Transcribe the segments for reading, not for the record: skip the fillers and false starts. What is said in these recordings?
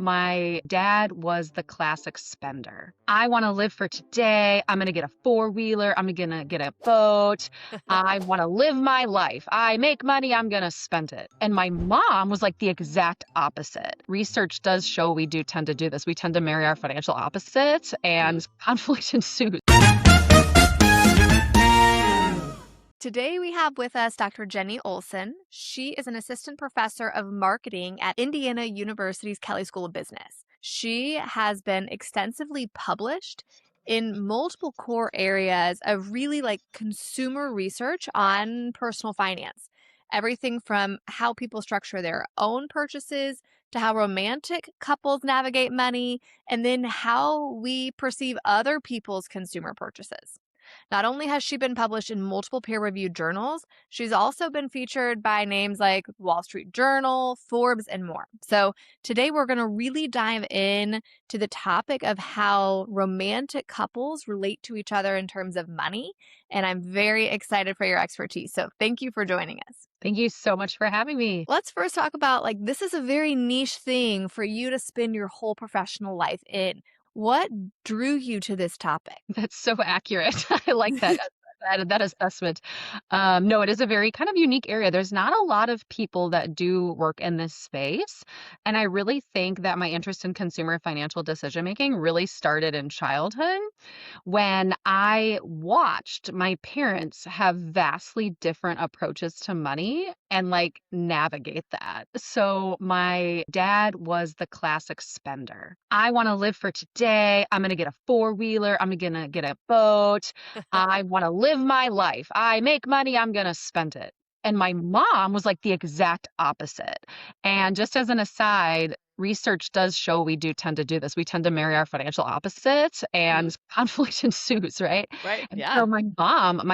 my dad was the classic spender. I want to live for today. I'm going to get a four-wheeler. I'm going to get a boat. I want to live my life. I make money. I'm going to spend it. And my mom was like the exact opposite. Research does show we do tend to do this. We tend to marry our financial opposites and conflict ensues. Today we have with us Dr. Jenny Olson. She is an assistant professor of marketing at Indiana University's Kelley School of Business. She has been extensively published in multiple core areas of really consumer research on personal finance. Everything from how people structure their own purchases to how romantic couples navigate money, and then how we perceive other people's consumer purchases. Not only has she been published in multiple peer-reviewed journals, she's also been featured by names like Wall Street Journal, Forbes, and more. So today we're going to really dive in to the topic of how romantic couples relate to each other in terms of money. And I'm very excited for your expertise. So thank you for joining us. Thank you so much for having me. Let's first talk about this is a very niche thing for you to spend your whole professional life in. What drew you to this topic? That's so accurate. I like that. That assessment. No, it is a very kind of unique area. There's not a lot of people that do work in this space. And I really think that my interest in consumer financial decision making really started in childhood when I watched my parents have vastly different approaches to money and navigate that. So my dad was the classic spender. I want to live for today. I'm going to get a four-wheeler. I'm going to get a boat. I want to live my life. I make money. I'm going to spend it. And my mom was like the exact opposite. And just as an aside, research does show we do tend to do this. We tend to marry our financial opposites and conflict ensues, right? Right. And Yeah. so my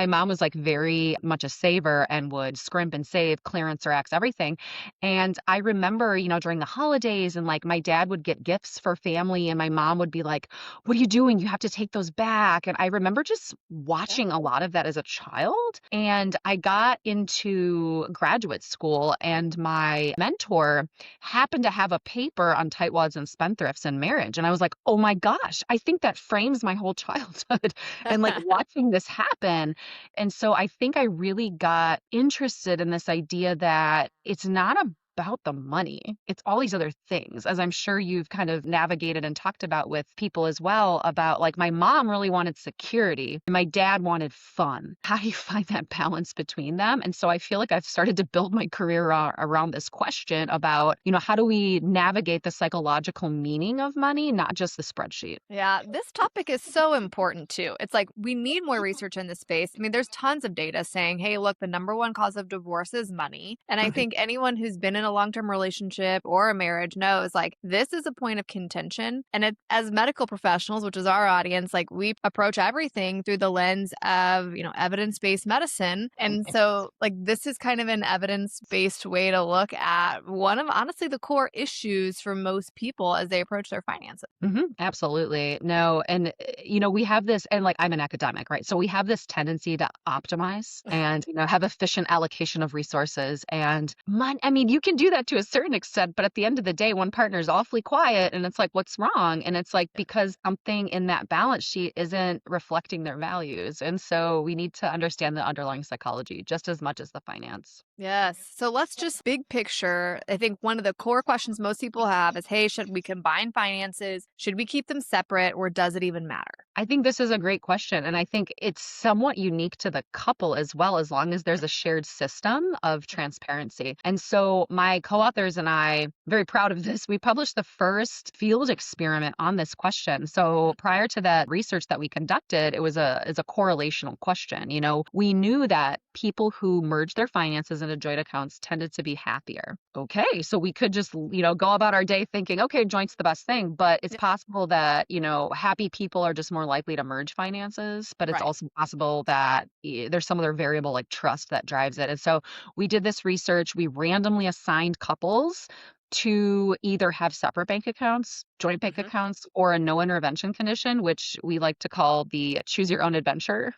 mom was very much a saver and would scrimp and save, clearance racks, everything. And I remember, during the holidays and my dad would get gifts for family and my mom would be like, "What are you doing? You have to take those back." And I remember just watching a lot of that as a child. And I got into graduate school and my mentor happened to have a paper on tightwads and spendthrifts and marriage. And I was like, oh my gosh, I think that frames my whole childhood and watching this happen. And so I think I really got interested in this idea that it's not about the money. It's all these other things, as I'm sure you've kind of navigated and talked about with people as well, about my mom really wanted security and my dad wanted fun. How do you find that balance between them? And so I feel like I've started to build my career around this question about, how do we navigate the psychological meaning of money, not just the spreadsheet? Yeah, this topic is so important too. It's we need more research in this space. I mean, there's tons of data saying, hey, look, the number one cause of divorce is money. And I think anyone who's been in a long-term relationship or a marriage knows this is a point of contention. And as medical professionals, which is our audience, we approach everything through the lens of, evidence-based medicine. And so this is kind of an evidence-based way to look at one of honestly the core issues for most people as they approach their finances. Absolutely. No. And, we have this, and I'm an academic, right? So we have this tendency to optimize and, have efficient allocation of resources and money. I mean, you can do that to a certain extent, but at the end of the day, one partner is awfully quiet and it's what's wrong? And it's because something in that balance sheet isn't reflecting their values. And so we need to understand the underlying psychology just as much as the finance. Yes. So let's just big picture. I think one of the core questions most people have is, hey, should we combine finances? Should we keep them separate, or does it even matter? I think this is a great question. And I think it's somewhat unique to the couple as well, as long as there's a shared system of transparency. And so my co-authors and I, very proud of this, we published the first field experiment on this question. So prior to that research that we conducted, it's a correlational question. We knew that people who merged their finances into joint accounts tended to be happier. Okay, so we could just, go about our day thinking, okay, joint's the best thing, but it's possible that, happy people are just more likely to merge finances, but it's also possible that there's some other variable like trust that drives it. And so we did this research. We randomly assigned couples to either have separate bank accounts, joint bank Hmm. accounts, or a no intervention condition, which we like to call the choose your own adventure.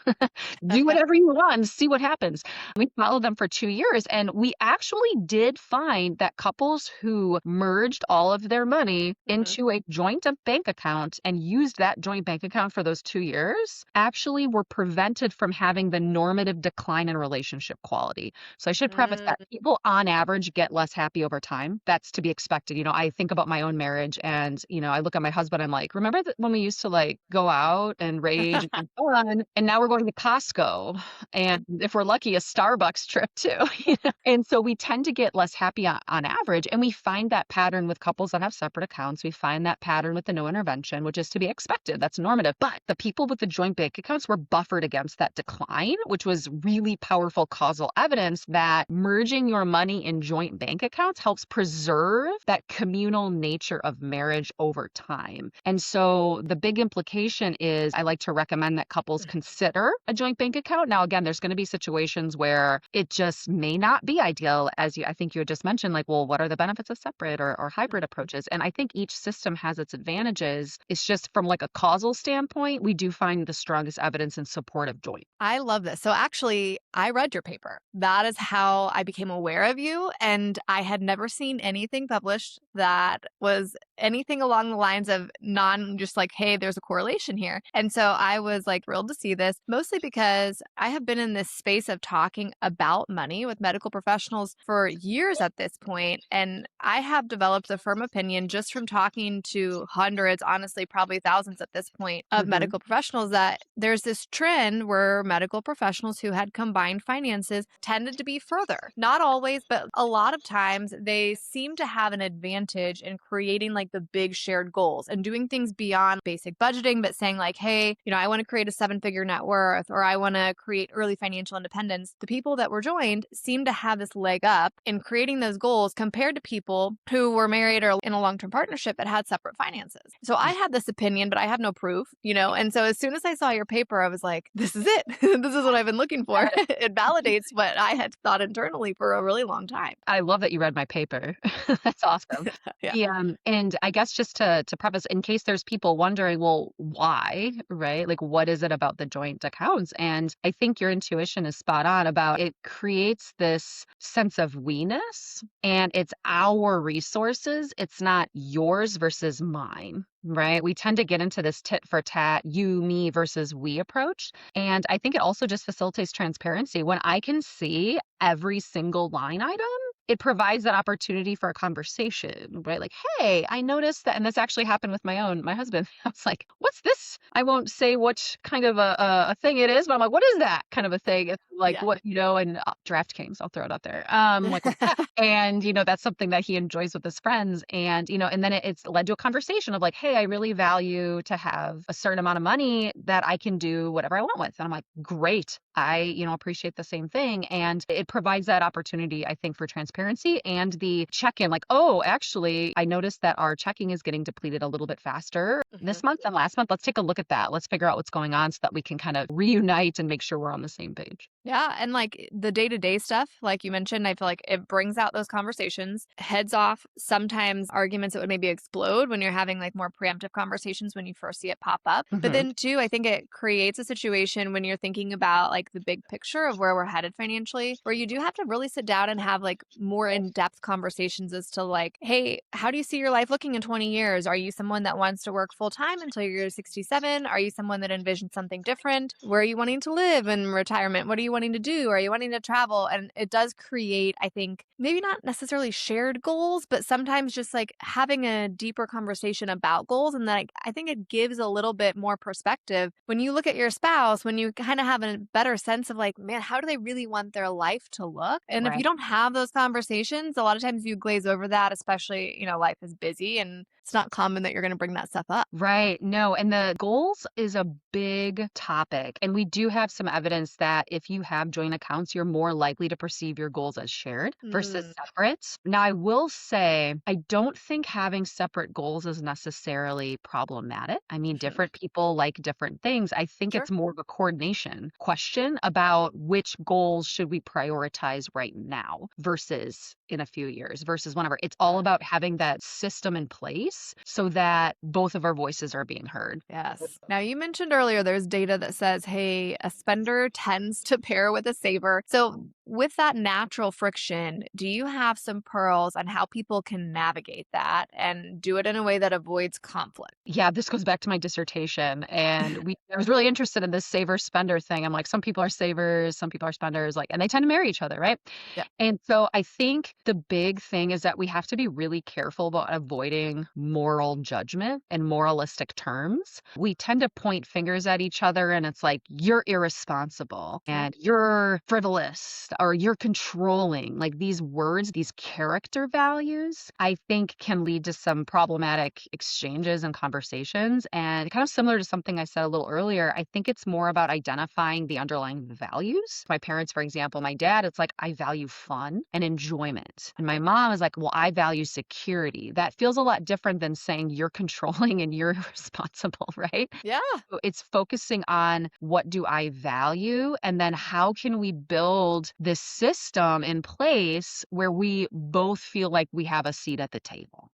Do whatever you want and see what happens. We followed them for 2 years, and we actually did find that couples who merged all of their money Hmm. into a joint bank account and used that joint bank account for those 2 years actually were prevented from having the normative decline in relationship quality. So I should preface that people on average get less happy over time. That's to be expected. I think about my own marriage and, I look at my husband, I'm like, remember that when we used to like go out and rage and have fun, and now we're going to Costco and if we're lucky, a Starbucks trip too. And so we tend to get less happy on average. And we find that pattern with couples that have separate accounts. We find that pattern with the no intervention, which is to be expected. That's normative. But the people with the joint bank accounts were buffered against that decline, which was really powerful causal evidence that merging your money in joint bank accounts helps preserve that communal nature of marriage over time. And so the big implication is I like to recommend that couples consider a joint bank account. Now, again, there's going to be situations where it just may not be ideal, as I think you had just mentioned, like, well, what are the benefits of separate or hybrid approaches? And I think each system has its advantages. It's just from like a causal standpoint, we do find the strongest evidence in support of joint. I love this. So actually, I read your paper. That is how I became aware of you. And I had never seen anything published that was anything along the lines of non just like, hey, there's a correlation here. And so I was like thrilled to see this, mostly because I have been in this space of talking about money with medical professionals for years at this point. And I have developed a firm opinion just from talking to hundreds, honestly, probably thousands at this point, of Hmm. medical professionals that there's this trend where medical professionals who had combined finances tended to be further. Not always, but a lot of times they seem to have an advantage in creating like the big shared goals and doing things beyond basic budgeting, but saying like, hey, I want to create a 7-figure net worth or I want to create early financial independence. The people that were joined seem to have this leg up in creating those goals compared to people who were married or in a long-term partnership that had separate finances. So I had this opinion, but I have no proof. And so as soon as I saw your paper, I was like, this is it. This is what I've been looking for. It validates what I had thought internally for a really long time. I love that you read my paper. That's awesome. Yeah. And I guess just to preface, in case there's people wondering, well, why, right? Like, what is it about the joint accounts? And I think your intuition is spot on about it creates this sense of we-ness, and it's our resources. It's not yours versus mine, right? We tend to get into this tit for tat, you, me versus we approach. And I think it also just facilitates transparency. When I can see every single line item, it provides that opportunity for a conversation, right? Like, hey, I noticed that, and this actually happened with my husband. I was like, what's this? I won't say what kind of a thing it is, but I'm like, what is that kind of a thing? It's like, Yeah. what, and DraftKings, I'll throw it out there. Like, what's that? And, that's something that he enjoys with his friends. And, and then it's led to a conversation of like, hey, I really value to have a certain amount of money that I can do whatever I want with. And I'm like, great. I, appreciate the same thing. And it provides that opportunity, I think, for transparency and the check-in, like, oh, actually, I noticed that our checking is getting depleted a little bit faster Mhm. this month than last month. Let's take a look at that. Let's figure out what's going on so that we can kind of reunite and make sure we're on the same page. Yeah. And like the day to day stuff, like you mentioned, I feel like it brings out those conversations, heads off sometimes arguments that would maybe explode when you're having like more preemptive conversations when you first see it pop up. But Hmm. then, too, I think it creates a situation when you're thinking about like the big picture of where we're headed financially, where you do have to really sit down and have like more in depth conversations as to like, hey, how do you see your life looking in 20 years? Are you someone that wants to work full time until you're 67? Are you someone that envisions something different? Where are you wanting to live in retirement? What are you wanting to do? Are you wanting to travel? And it does create, I think, maybe not necessarily shared goals, but sometimes just like having a deeper conversation about goals. And like, I think it gives a little bit more perspective when you look at your spouse, when you kind of have a better sense of like, man, how do they really want their life to look? And if you Right. don't have those conversations, a lot of times you glaze over that, especially, life is busy and it's not common that you're going to bring that stuff up. Right. No, and the goals is a big topic. And we do have some evidence that if you have joint accounts, you're more likely to perceive your goals as shared versus Mm, separate. Now, I will say, I don't think having separate goals is necessarily problematic. I mean, mhm. different people like different things. I think Sure. it's more of a coordination question about which goals should we prioritize right now versus in a few years versus whenever. It's all about having that system in place so that both of our voices are being heard. Yes. Now, you mentioned earlier there's data that says, hey, a spender tends to pair with a saver. So, with that natural friction, do you have some pearls on how people can navigate that and do it in a way that avoids conflict? Yeah, this goes back to my dissertation, and I was really interested in this saver spender thing. I'm like, some people are savers, some people are spenders, like, and they tend to marry each other, right? Yeah. And so I think the big thing is that we have to be really careful about avoiding moral judgment and moralistic terms. We tend to point fingers at each other, and it's like, you're irresponsible Right. and you're frivolous or you're controlling. Like these words, these character values, I think can lead to some problematic exchanges and conversations. And kind of similar to something I said a little earlier, I think it's more about identifying the underlying values. My parents, for example, my dad, it's like, I value fun and enjoyment. And my mom is like, well, I value security. That feels a lot different than saying you're controlling and you're responsible, right? Yeah. So it's focusing on what do I value, and then how can we build this system in place where we both feel like we have a seat at the table.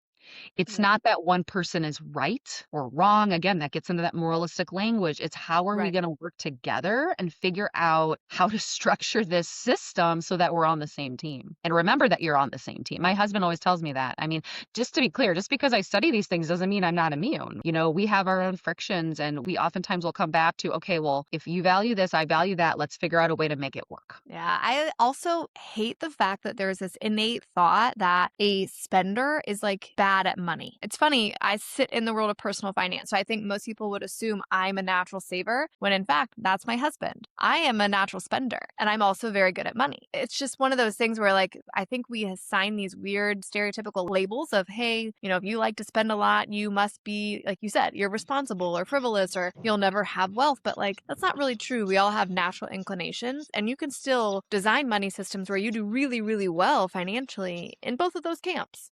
It's Yeah. not that one person is right or wrong. Again, that gets into that moralistic language. It's how are we Right. going to work together and figure out how to structure this system so that we're on the same team. And remember that you're on the same team. My husband always tells me that. I mean, just to be clear, just because I study these things doesn't mean I'm not immune. We have our own frictions, and we oftentimes will come back to, okay, well, if you value this, I value that. Let's figure out a way to make it work. Yeah, I also hate the fact that there's this innate thought that a spender is like bad at money. It's funny, I sit in the world of personal finance. So I think most people would assume I'm a natural saver when in fact that's my husband. I am a natural spender and I'm also very good at money. It's just one of those things where like I think we assign these weird stereotypical labels of, hey, if you like to spend a lot, you must be, like you said, you're responsible or frivolous or you'll never have wealth. But like that's not really true. We all have natural inclinations and you can still design money systems where you do really, really well financially in both of those camps.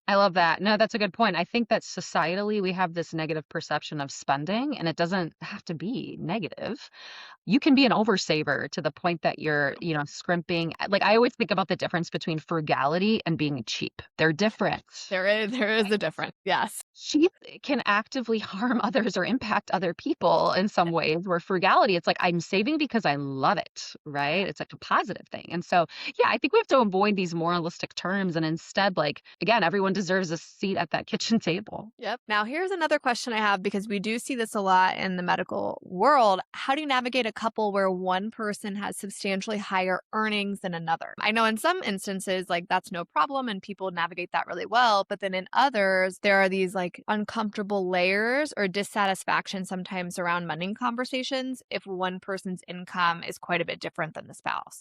I love that. No, that's a good point. I think that societally we have this negative perception of spending, and it doesn't have to be negative. You can be an oversaver to the point that you're, scrimping. Like I always think about the difference between frugality and being cheap. They're different. There is a difference. Yes. Cheap can actively harm others or impact other people in some ways, where frugality, it's like I'm saving because I love it, right? It's like a positive thing. And so, yeah, I think we have to avoid these moralistic terms and instead, like, again, everyone deserves a seat at that kitchen table. Yep. Now, here's another question I have because we do see this a lot in the medical world. How do you navigate a couple where one person has substantially higher earnings than another? I know in some instances, like that's no problem and people navigate that really well. But then in others, there are these like uncomfortable layers or dissatisfaction sometimes around money conversations if one person's income is quite a bit different than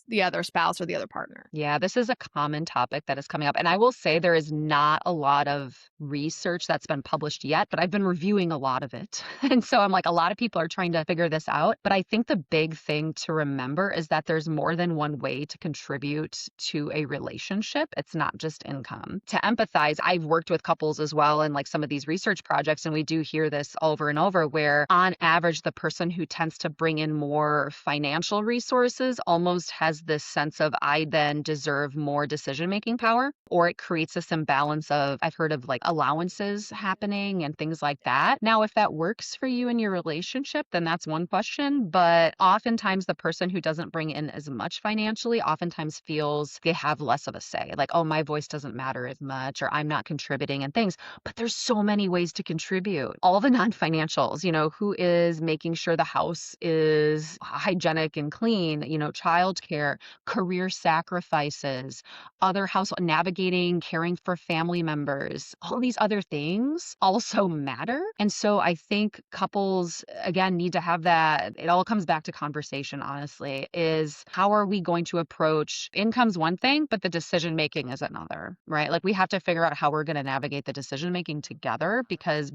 the other spouse or the other partner. Yeah, this is a common topic that is coming up. And I will say there is not a lot of research that's been published yet, but I've been reviewing a lot of it. And so I'm like, a lot of people are trying to figure this out. But I think the big thing to remember is that there's more than one way to contribute to a relationship. It's not just income. To empathize, I've worked with couples as well in like some of these research projects, and we do hear this over and over where on average, the person who tends to bring in more financial resources almost has this sense of I then deserve more decision-making power, or it creates this imbalance of, I've heard of like allowances happening and things like that. Now, if that works for you in your relationship, then that's one question. But oftentimes the person who doesn't bring in as much financially oftentimes feels they have less of a say. Like, oh, my voice doesn't matter as much, or I'm not contributing and things. But there's so many ways to contribute. All the non-financials, who is making sure the house is hygienic and clean, childcare, career sacrifices, other household navigating, caring for family members, all these other things also matter. And so I think couples, again, need to have that. It all comes back to conversation, honestly, is how are we going to approach income's one thing, but the decision making is another, right? Like we have to figure out how we're going to navigate the decision making together because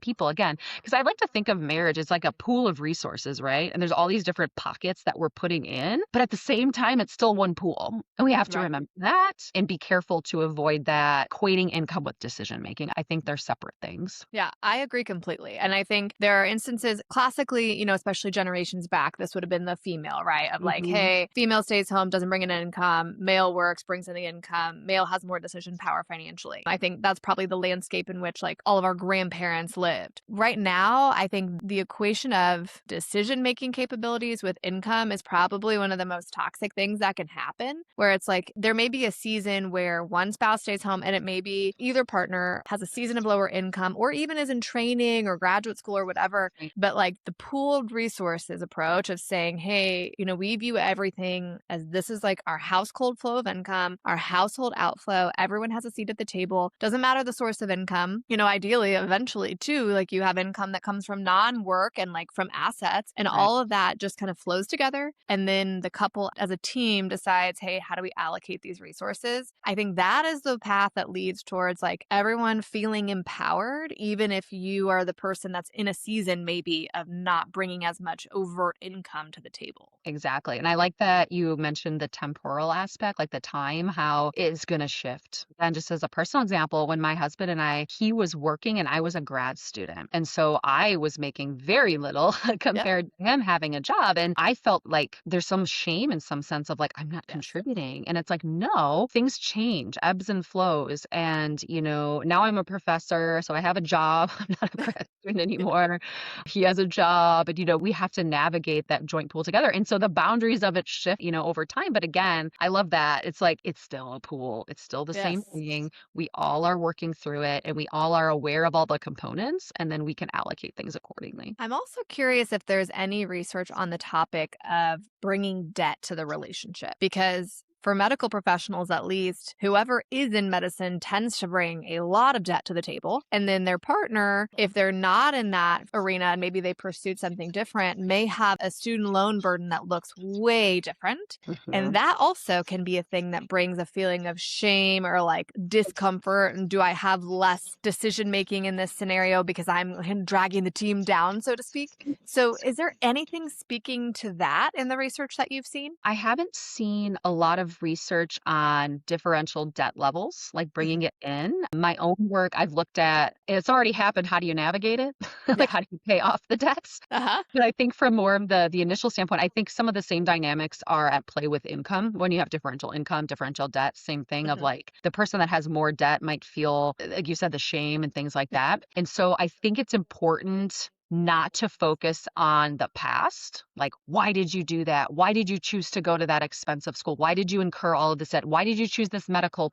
people, again, because I like to think of marriage as like a pool of resources, right? And there's all these different pockets that we're putting in, but at the same time, it's still one pool. And we have to Right. remember that and be careful to avoid that not equating income with decision making. I think they're separate things. Yeah, I agree completely. And I think there are instances classically, especially generations back, this would have been the female, right? Of like, Hmm. hey, female stays home, doesn't bring in an income, male works, brings in the income, male has more decision power financially. I think that's probably the landscape in which like all of our grandparents lived. Right now, I think the equation of decision making capabilities with income is probably one of the most toxic things that can happen, where it's like there may be a season where one spouse stays home and it may be either partner has a season of lower income or even is in training or graduate school or whatever. Right. But like the pooled resources approach of saying, hey, we view everything as this is like our household flow of income, our household outflow. Everyone has a seat at the table. Doesn't matter the source of income. Ideally, eventually too, like you have income that comes from non-work and like from assets, and Right. all of that just kind of flows together. And then the couple as a team decides, hey, how do we allocate these resources? I think that is the path that leads towards like everyone feeling empowered, even if you are the person that's in a season maybe of not bringing as much overt income to the table. Exactly. And I like that you mentioned the temporal aspect, like the time, how it's going to shift. And just as a personal example, when my husband and he was working and I was a grad student. And so I was making very little Yep. compared to him having a job. And I felt like there's some shame in some sense of like, I'm not Yes. contributing. And it's like, no, things change, ebbs and flows. And, now I'm a professor, so I have a job. I'm not a grad student anymore. He has a job, and we have to navigate that joint pool together. And so the boundaries of it shift, over time. But again, I love that. It's like it's still a pool. It's still the same Yes. thing. We all are working through it, and we all are aware of all the components, and then we can allocate things accordingly. I'm also curious if there's any research on the topic of bringing debt to the relationship, because for medical professionals, at least, whoever is in medicine tends to bring a lot of debt to the table. And then their partner, if they're not in that arena and maybe they pursued something different, may have a student loan burden that looks way different. And Mhm. that also can be a thing that brings a feeling of shame or like discomfort. And do I have less decision making in this scenario because I'm dragging the team down, so to speak? So, is there anything speaking to that in the research that you've seen? I haven't seen a lot of research on differential debt levels, like bringing Mhm. it in. My own work, I've looked at, it's already happened. How do you navigate it? Yeah. Like, how do you pay off the debts? Uh-huh. But I think from more of the initial standpoint, I think some of the same dynamics are at play with income. When you have differential income, differential debt, same thing of Mhm. like the person that has more debt might feel, like you said, the shame and things like Yeah. that. And so I think it's important not to focus on the past. Like, why did you do that? Why did you choose to go to that expensive school? Why did you incur all of this debt? Why did you choose this medical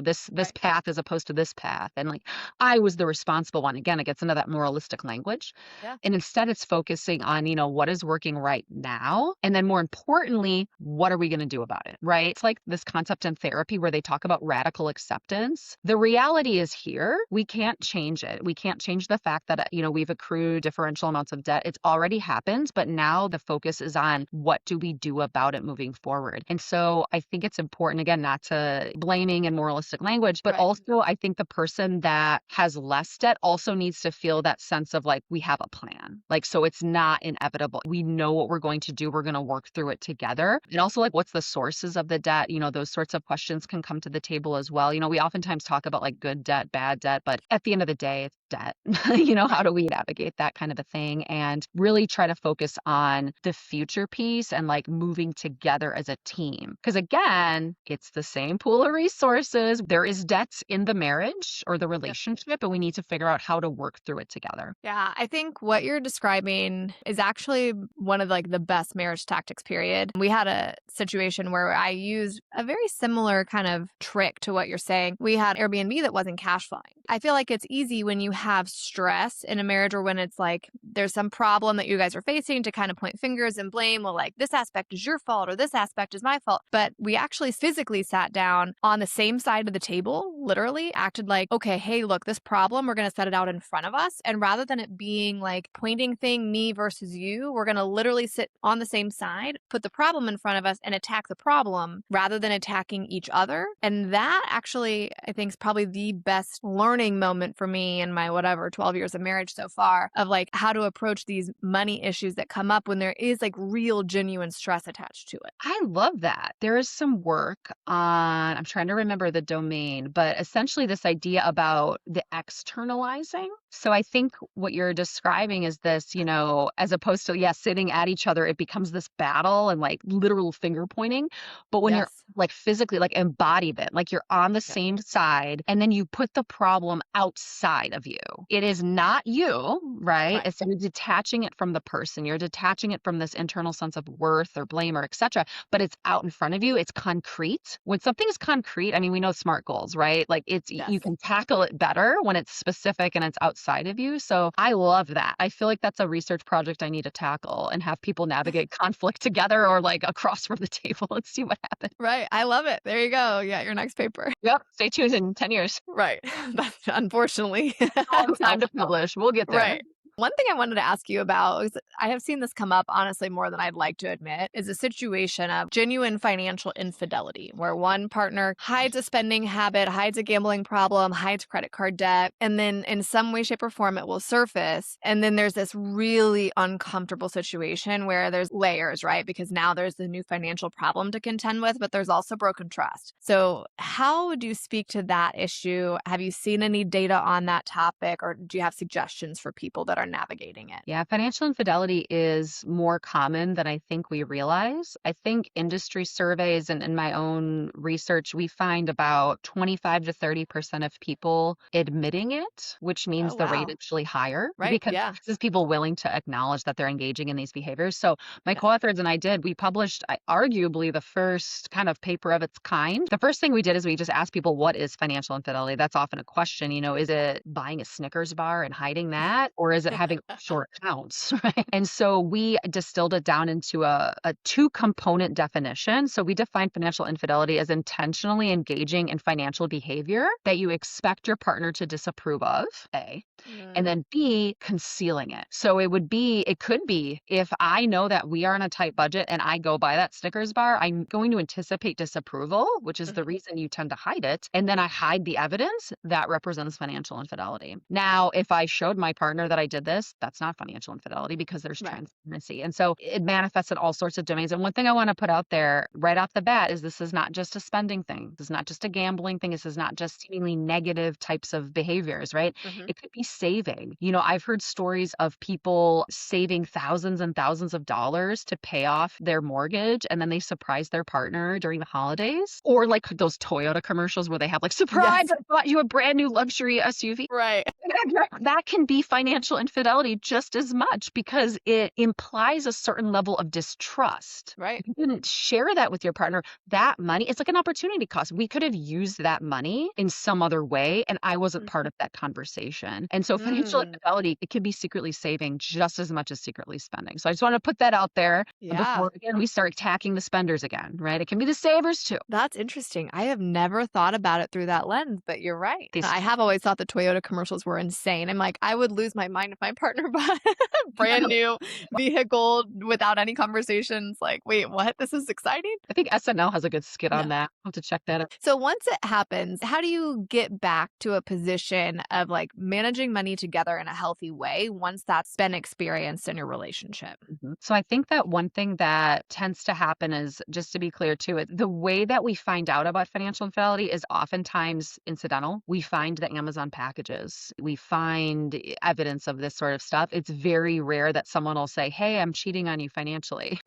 this Right. path as opposed to this path? And like, I was the responsible one. Again, it gets into that moralistic language. Yeah. And instead, it's focusing on, what is working right now? And then more importantly, what are we going to do about it? Right. It's like this concept in therapy where they talk about radical acceptance. The reality is here. We can't change it. We can't change the fact that, we've accrued differential amounts of debt. It's already happened. But now the focus is on what do we do about it moving forward? And so I think it's important, again, not to blaming and moralistic language, but Right. also I think the person that has less debt also needs to feel that sense of like, we have a plan. Like, so it's not inevitable. We know what we're going to do. We're going to work through it together. And also like, what's the sources of the debt? Those sorts of questions can come to the table as well. We oftentimes talk about like good debt, bad debt, but at the end of the day, it's debt. How Right. do we navigate that kind of a thing and really try to focus on the future piece and like moving together as a team? Because again, it's the same pool of resources. There is debts in the marriage or the Yep. relationship, but we need to figure out how to work through it together. Yeah, I think what you're describing is actually one of like the best marriage tactics period. We had a situation where I used a very similar kind of trick to what you're saying. We had Airbnb that wasn't cash flowing. I feel like it's easy when you have stress in a marriage or when it's like there's some problem that you guys are facing to kind of point fingers and blame, well, like this aspect is your fault or this aspect is my fault. But we actually physically sat down on the same side of the table, literally acted like, okay, hey, look, this problem, we're going to set it out in front of us. And rather than it being like pointing thing, me versus you, we're going to literally sit on the same side, put the problem in front of us and attack the problem rather than attacking each other. And that actually, I think, is probably the best learning moment for me in my whatever 12 years of marriage so far of like how to approach these money issues that come up when there is like real genuine stress attached to it. I love that. There is some work on, I'm trying to remember the domain, but essentially this idea about the externalizing. So I think what you're describing is this, as opposed to, sitting at each other, it becomes this battle and like literal finger pointing. But when you're Yes. like physically like embodiment, like you're on the Yeah. same side, and then you put the problem outside of you. It is not you, right? Right. It's you're detaching it from the person. You're detaching it from this internal sense of worth or blame or etc. But it's out in front of you. It's concrete. When something is concrete, I mean, we know SMART goals, right? Like you Yes. can tackle it better when it's specific and it's outside of you. So I love that. I feel like that's a research project I need to tackle and have people navigate conflict together or like across from the table. Let's see what happens. Right. I love it. There you go. Yeah, your next paper. Yep. Stay tuned in 10 years. Right. That's unfortunately. Long So time to publish. We'll get there. right. One thing I wanted to ask you about is I have seen this come up, honestly, more than I'd like to admit, is a situation of genuine financial infidelity where one partner hides a spending habit, hides a gambling problem, hides credit card debt, and then in some way, shape, or form, it will surface. And then there's this really uncomfortable situation where there's layers, right? Because now there's the new financial problem to contend with, but there's also broken trust. So, how would you speak to that issue? Have you seen any data on that topic, or do you have suggestions for people that are navigating it? Yeah, financial infidelity is more common than I think we realize. I think industry surveys and in my own research, we find about 25 to 30% of people admitting it, which Oh, means the rate wow. is actually higher Right. because Yeah. this is people willing to acknowledge that they're engaging in these behaviors. So my Yes. co-authors and I we published arguably the first kind of paper of its kind. The first thing we did is we just asked people, what is financial infidelity? That's often a question, is it buying a Snickers bar and hiding that? Or is it having offshore accounts, right? And so we distilled it down into a two-component definition. So we define financial infidelity as intentionally engaging in financial behavior that you expect your partner to disapprove of, A, and Mm, then B, concealing it. So it could be if I know that we are on a tight budget and I go buy that Snickers bar, I'm going to anticipate disapproval, which is the mhm. reason you tend to hide it. And then I hide the evidence that represents financial infidelity. Now, if I showed my partner that I did this, that's not financial infidelity because there's Right. transparency. And so it manifests in all sorts of domains. And one thing I want to put out there right off the bat is this is not just a spending thing. This is not just a gambling thing. This is not just seemingly negative types of behaviors, right? Mhm. It could be saving. I've heard stories of people saving thousands and thousands of dollars to pay off their mortgage and then they surprise their partner during the holidays. Or like those Toyota commercials where they have like, surprise, Yes. I bought you a brand new luxury SUV. Right. That can be financial infidelity just as much because it implies a certain level of distrust. Right. If you didn't share that with your partner, that money, it's like an opportunity cost. We could have used that money in some other way, and I wasn't part Mhm. of that conversation. And so financial Mm, infidelity, it can be secretly saving just as much as secretly spending. So I just want to put that out there yeah. before, again, we start attacking the spenders again, right? It can be the savers too. That's interesting. I have never thought about it through that lens, but you're right. These I have always thought the Toyota commercials were insane. I'm like, I would lose my mind if my partner bought a brand new vehicle without any conversations. Like, wait, what? This is exciting. I think SNL has a good skit Yeah. on that. I'll have to check that out. So once it happens, how do you get back to a position of like managing money together in a healthy way once that's been experienced in your relationship? So I think that one thing that tends to happen is, just to be clear too, the way that we find out about financial infidelity is oftentimes incidental. We find the Amazon packages. We find evidence of this sort of stuff. It's very rare that someone will say, "Hey, I'm cheating on you financially."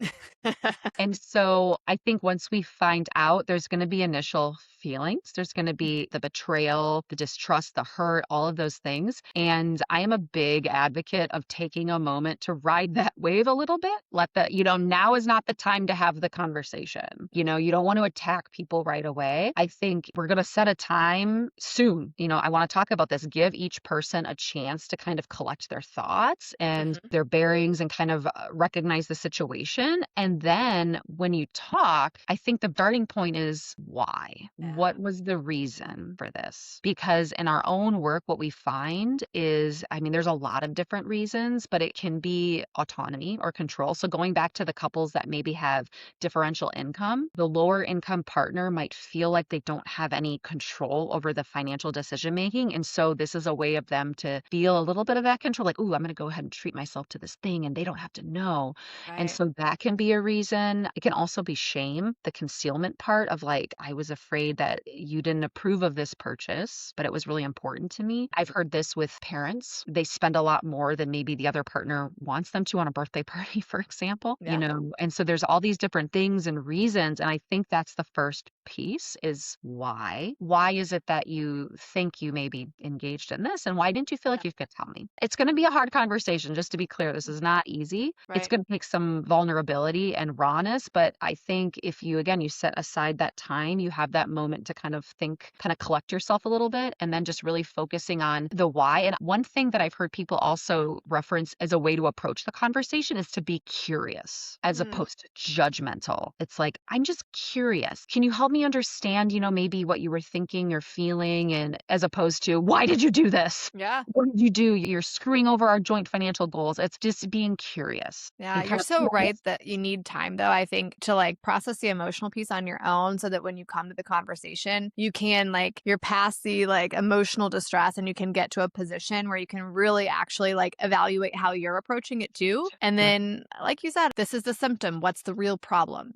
And so I think once we find out, there's going to be initial feelings. There's going to be the betrayal, the distrust, the hurt, all of those things. And I am a big advocate of taking a moment to ride that wave a little bit. Now is not the time to have the conversation. You don't want to attack people right away. I think we're going to set a time soon. I want to talk about this. Give each person a chance to kind of collect their thoughts and Mhm. their bearings and kind of recognize the situation. And then when you talk, I think the starting point is why? Yeah. What was the reason for this? Because in our own work, what we find is, I mean, there's a lot of different reasons, but it can be autonomy or control. So going back to the couples that maybe have differential income, the lower income partner might feel like they don't have any control over the financial decision making. And so this is a way of them to feel a little bit of that control, like, ooh, I'm going to go ahead and treat myself to this thing and they don't have to know. And Right. so that can be a reason. It can also be shame, the concealment part of like, I was afraid that you didn't approve of this purchase, but it was really important to me. I've heard this with parents. They spend a lot more than maybe the other partner wants them to on a birthday party, for example, Yeah. and so there's all these different things and reasons. And I think that's the first piece is why. Why is it that you think you may be engaged in this? And why didn't you feel Yeah. like you could tell me? It's going to be a hard conversation, just to be clear. This is not easy. It's Right. going to take some vulnerability and rawness. But I think if you, again, you set aside that time, you have that moment to kind of think, kind of collect yourself a little bit, and then just really focusing on the why. And one thing that I've heard people also reference as a way to approach the conversation is to be curious as Mm. opposed to judgmental. It's like, I'm just curious. Can you help me understand, maybe what you were thinking or feeling? And as opposed to, why did you do this? Yeah. What did you do? You're screwing over our joint financial goals. It's just being curious Yeah, and you're kind of so right that you need time though, I think, to like process the emotional piece on your own so that when you come to the conversation, you can like you're past the like emotional distress and you can get to a position where you can really actually like evaluate how you're approaching it too. And right. then like you said, this is the symptom. What's the real problem?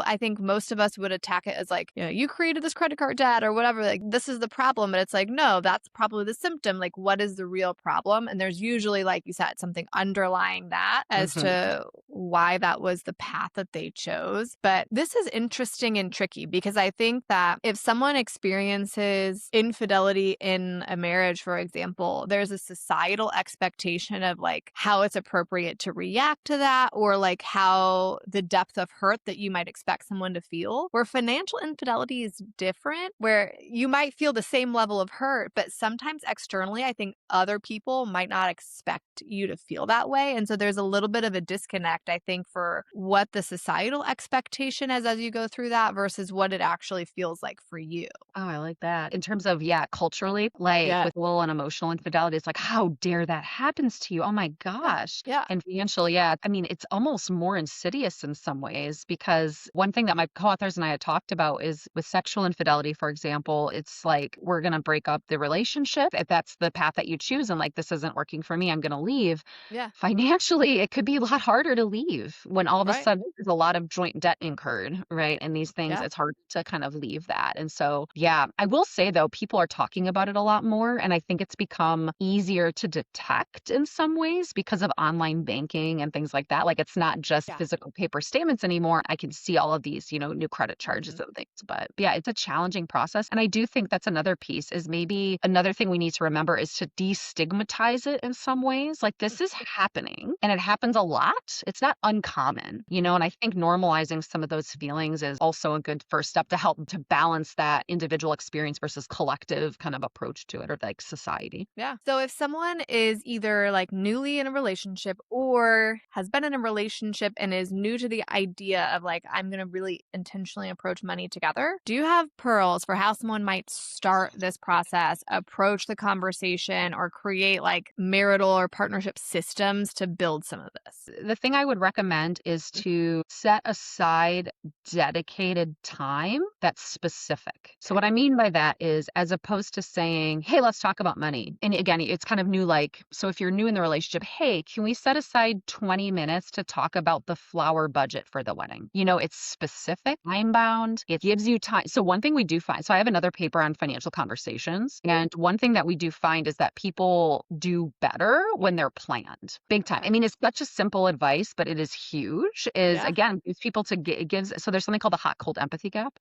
I think most of us would attack it as like, you created this credit card debt or whatever, like this is the problem. But it's like, no, that's probably the symptom. Like what is the real problem? And there's usually, like you said, something underlying that as Mhm. to why that was the path that they chose. But this is interesting and tricky because I think that if someone experiences infidelity in a marriage, for example, there's a societal expectation of like how it's appropriate to react to that or like how the depth of hurt that you might expect someone to feel. Where financial infidelity is different, where you might feel the same level of hurt, but sometimes externally, I think other people might not expect you to feel that way. And so there's a little bit of a disconnect, I think, for what the societal expectation is as you go through that versus what it actually feels like for you. Oh, I like that. In terms of, yeah, culturally, like Yeah. with will and emotional infidelity, it's like, how dare that happens to you? Oh my Yeah. gosh. Yeah. And financial, yeah. I mean, it's almost more insidious in some ways because one thing that my co-authors and I had talked about is with sexual infidelity, for example, it's like we're going to break up the relationship if that's the path that you choose. And like, this isn't working for me, I'm going to leave. Yeah. Financially, it could be a lot harder to leave when all of a Right. sudden there's a lot of joint debt incurred, right? And these things, Yeah. it's hard to kind of leave that. And so, yeah, I will say though, people are talking about it a lot more. And I think it's become easier to detect in some ways because of online banking and things like that. Like it's not just Yeah. physical paper statements anymore. I can see all of these, new credit charges Mhm. and things. But yeah, it's a challenging process. And I do think that's another piece is maybe another thing we need to remember is to destigmatize it in some ways. Like this is happening and it happens a lot. It's not uncommon, and I think normalizing some of those feelings is also a good first step to help to balance that individual experience versus collective kind of approach to it or like society. Yeah. So if someone is either like newly in a relationship or has been in a relationship and is new to the idea of like, I'm going to really intentionally approach money together, do you have pearls for how someone might start this process, approach the conversation, or create like marital or partnership systems to build some of this? The thing I would recommend is to set aside dedicated time that's specific. So, Okay. what I mean by that is, as opposed to saying, hey, let's talk about money. And again, it's kind of new, like, so if you're new in the relationship, hey, can we set aside 20 minutes to talk about the flower budget for the wedding? It's specific, time bound, it gives you time. So, one thing we do find, so I have another paper on financial conversations. And one thing that we do find is that people do better when they're planned, big time. I Okay. mean, it's such a simple advice, but it is huge. Is Yeah. again, gives people to get, it gives, so there's something called the hot cold empathy gap,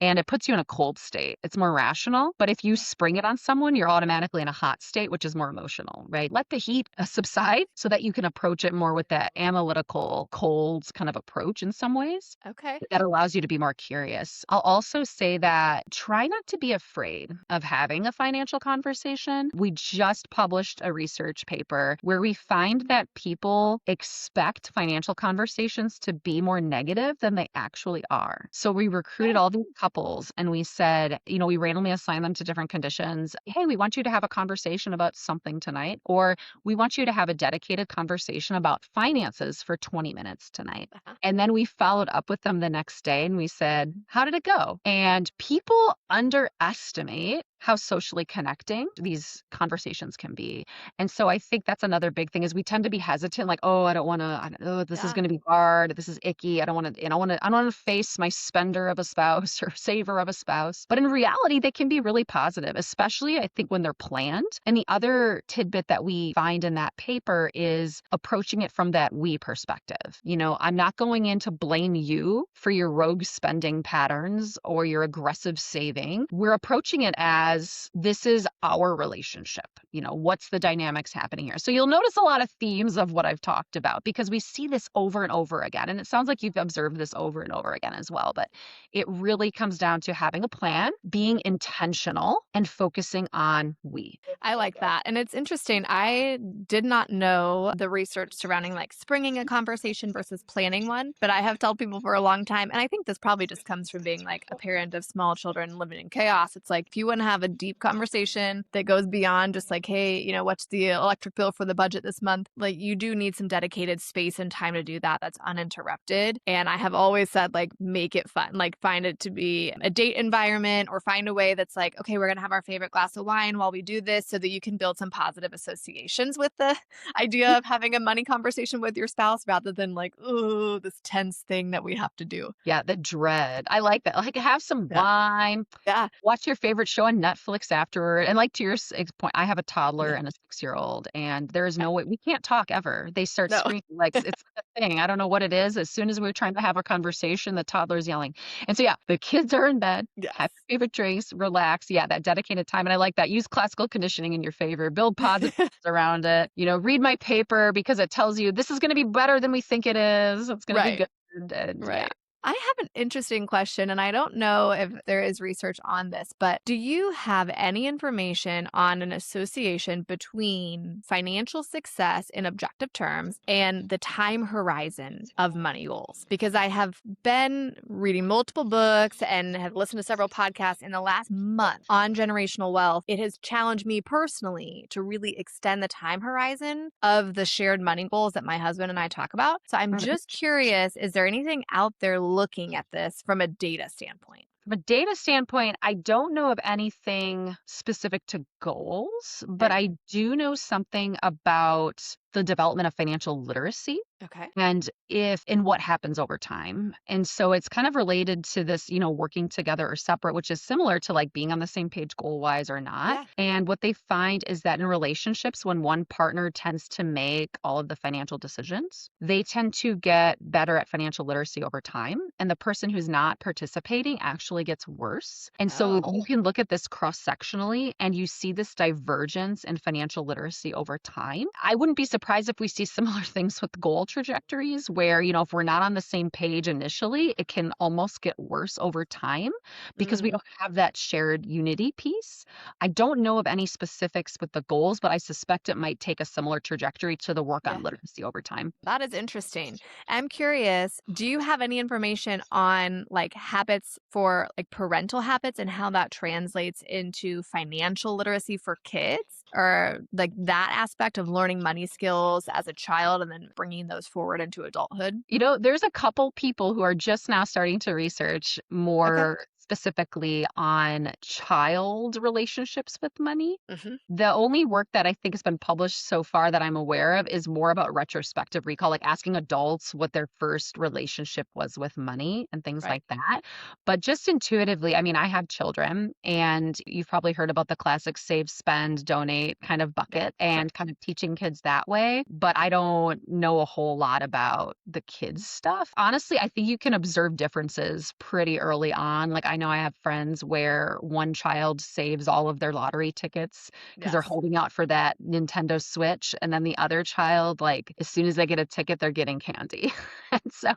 and it puts you in a cold state. It's more rational, but if you spring it on someone, you're automatically in a hot state, which is more emotional, right? Let the heat subside so that you can approach it more with that analytical, cold kind of approach in some ways Okay. that allows you to be more curious. I'll also say that try not to be afraid of having a financial conversation. We just published a research research paper where we find that people expect financial conversations to be more negative than they actually are. So we recruited Oh, all these couples and we said, we randomly assigned them to different conditions. Hey, we want you to have a conversation about something tonight, or we want you to have a dedicated conversation about finances for 20 minutes tonight. uh-huh. And then we followed up with them the next day and we said, how did it go? And people underestimate how socially connecting these conversations can be. And so I think that's another big thing is we tend to be hesitant, like, oh, I don't want to, oh, this is Yeah. going to be hard. This is icky. I don't want to, I don't want to face my spender of a spouse or saver of a spouse. But in reality, they can be really positive, especially I think when they're planned. And the other tidbit that we find in that paper is approaching it from that we perspective. I'm not going in to blame you for your rogue spending patterns or your aggressive saving. We're approaching it as this is our relationship. What's the dynamics happening here? So you'll notice a lot of themes of what I've talked about because we see this over and over again. And it sounds like you've observed this over and over again as well. But it really comes down to having a plan, being intentional, and focusing on we. I like that. And it's interesting. I did not know the research surrounding like springing a conversation versus planning one, but I have told people for a long time. And I think this probably just comes from being like a parent of small children living in chaos. It's like if you want to have a deep conversation that goes beyond just like, hey, what's the electric bill for the budget this month? Like you do need some dedicated space and time to do that that's uninterrupted. And I have always said, like, make it fun, like find it to be a date environment or find a way that's like, okay, we're going to have our favorite glass of wine while we do this so that you can build some positive associations with the idea of having a money conversation with your spouse rather than like, oh, this tense thing that we have to do. Yeah, the dread. I like that. Like have some Yeah. wine, Yeah. watch your favorite show on Netflix afterward. And like to your point, I have a toddler Yeah. and a 6-year-old, and there is Okay. no way we can't talk ever. They start No. screaming like it's a thing. I don't know what it is. As soon as we're trying to have a conversation, the toddler's yelling. And so yeah, the kids are in bed, have Yes. your favorite drinks, relax. Yeah, that dedicated time. And I like that. Use classical conditioning in your favor. Build positive around it. Read my paper because it tells you this is going to be better than we think it is. It's going to be Right. good. And yeah. Right. I have an interesting question, and I don't know if there is research on this, but do you have any information on an association between financial success in objective terms and the time horizon of money goals? Because I have been reading multiple books and have listened to several podcasts in the last month on generational wealth. It has challenged me personally to really extend the time horizon of the shared money goals that my husband and I talk about. So I'm just curious, is there anything out there looking at this from a data standpoint? From a data standpoint, I don't know of anything specific to goals, but Okay. I do know something about the development of financial literacy Okay. and if and what happens over time. And so it's kind of related to this, working together or separate, which is similar to like being on the same page goal wise or not. Yeah. And what they find is that in relationships, when one partner tends to make all of the financial decisions, they tend to get better at financial literacy over time. And the person who's not participating actually gets worse. And so you Oh. can look at this cross sectionally and you see this divergence in financial literacy over time. I wouldn't be surprised if we see similar things with goal trajectories where, if we're not on the same page initially, it can almost get worse over time because we Mm. don't have that shared unity piece. I don't know of any specifics with the goals, but I suspect it might take a similar trajectory to the work Yeah. on literacy over time. That is interesting. I'm curious, do you have any information on like habits for like parental habits and how that translates into financial literacy for kids or like that aspect of learning money skills as a child and then bringing those forward into adulthood? There's a couple people who are just now starting to research Okay. more specifically on child relationships with money. Hmm. The only work that I think has been published so far that I'm aware of is more about retrospective recall, like asking adults what their first relationship was with money and things Right. like that. But just intuitively, I mean, I have children, and you've probably heard about the classic save, spend, donate kind of Yeah. bucket Sure. and kind of teaching kids that way. But I don't know a whole lot about the kids stuff. Honestly, I think you can observe differences pretty early on. Like I know I have friends where one child saves all of their lottery tickets because they're Yes. holding out for that Nintendo Switch, and then the other child, like, as soon as they get a ticket, they're getting candy. And so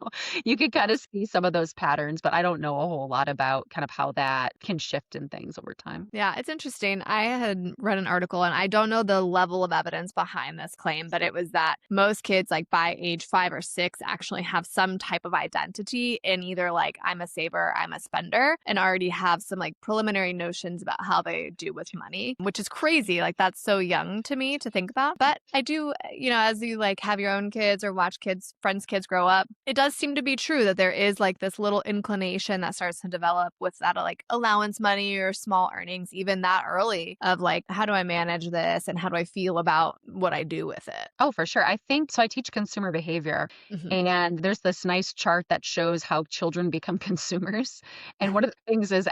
you can kinda see some of those patterns, but I don't know a whole lot about kind of how that can shift in things over time. Yeah, it's interesting. I had read an article and I don't know the level of evidence behind this claim, but it was that most kids, like by age 5 or 6, actually have some type of identity in either like, I'm a saver, I'm a spender, and already have some like preliminary notions about how they do with money, which is crazy. Like, that's so young to me to think about. But I do, as you like have your own kids or watch kids, friends' kids grow up, it does seem to be true that there is like this little inclination that starts to develop with that like allowance money or small earnings even that early of like, how do I manage this and how do I feel about what I do with it? Oh, for sure. I think so. I teach consumer behavior, Mhm. and there's this nice chart that shows how children become consumers. And one of the things is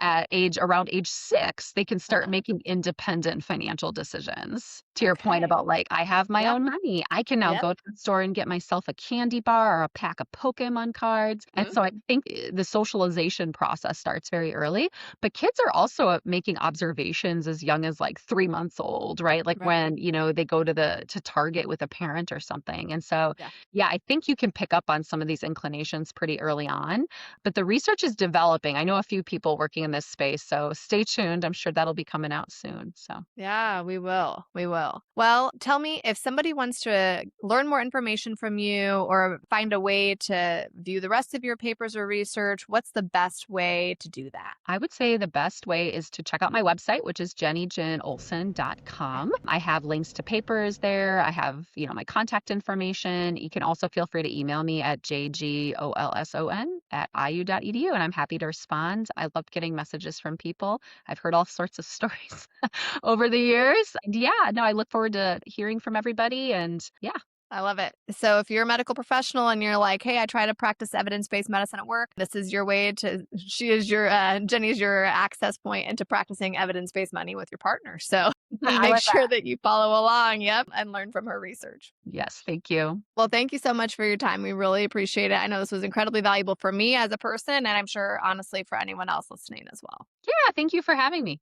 around age 6, they can start Uh-huh. making independent financial decisions. To your point Okay. about like, I have my Yep. own money. I can now Yep. go to the store and get myself a candy bar or a pack of Pokemon cards. And Mhm. so I think the socialization process starts very early. But kids are also making observations as young as like 3 months old, right? Like Right. when, they go to Target with a parent or something. And so, Yeah. yeah, I think you can pick up on some of these inclinations pretty early on, but the research is developing. I know a few people working in this space, so stay tuned. I'm sure that'll be coming out soon. So, Yeah, we will. We will. Well, tell me if somebody wants to learn more information from you or find a way to view the rest of your papers or research, what's the best way to do that? I would say the best way is to check out my website, which is Okay. jennyjenolson.com. I have links to papers there. I have, my contact information. You can also feel free to email me at jgolson@iu.edu, and I'm happy to respond. I love getting messages from people. I've heard all sorts of stories over the years. And yeah, no, I look forward to hearing from everybody. And yeah, I love it. So if you're a medical professional and you're like, hey, I try to practice evidence-based medicine at work, this is your way to, Jenny's your access point into practicing evidence-based money with your partner. So I make like sure that. that you follow along, yep, and learn from her research. Yes, thank you. Well, thank you so much for your time. We really appreciate it. I know this was incredibly valuable for me as a person, and I'm sure honestly for anyone else listening as well. Yeah, thank you for having me.